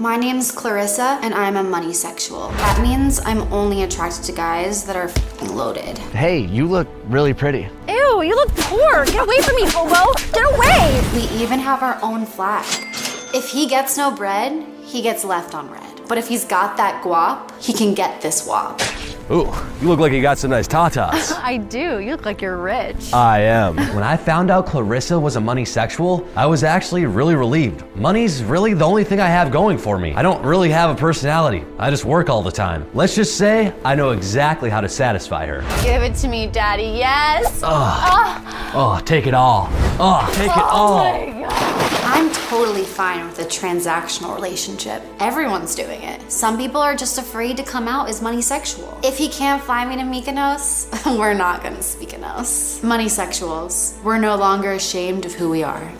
My name's Clarissa, and I'm a money sexual. That means I'm only attracted to guys that are f***ing loaded. Hey, you look really pretty. Ew, you look poor. Get away from me, hobo. Get away. We even have our own flag. If he gets no bread, he gets left on red. But if he's got that guap, he can get this wop. Ooh, you look like you got some nice tatas. I do. You look like you're rich. I am. When I found out Clarissa was a money sexual, I was actually really relieved. Money's really the only thing I have going for me. I don't really have a personality. I just work all the time. Let's just say I know exactly how to satisfy her. Give it to me, Daddy. Yes. Oh, take it all. Oh, take it all. My God. I'm totally fine with a transactional relationship. Everyone's doing it. Some people are just afraid to come out as money sexual. If he can't fly me to Mykonos, we're not gonna speak Mykonos. Money sexuals, we're no longer ashamed of who we are.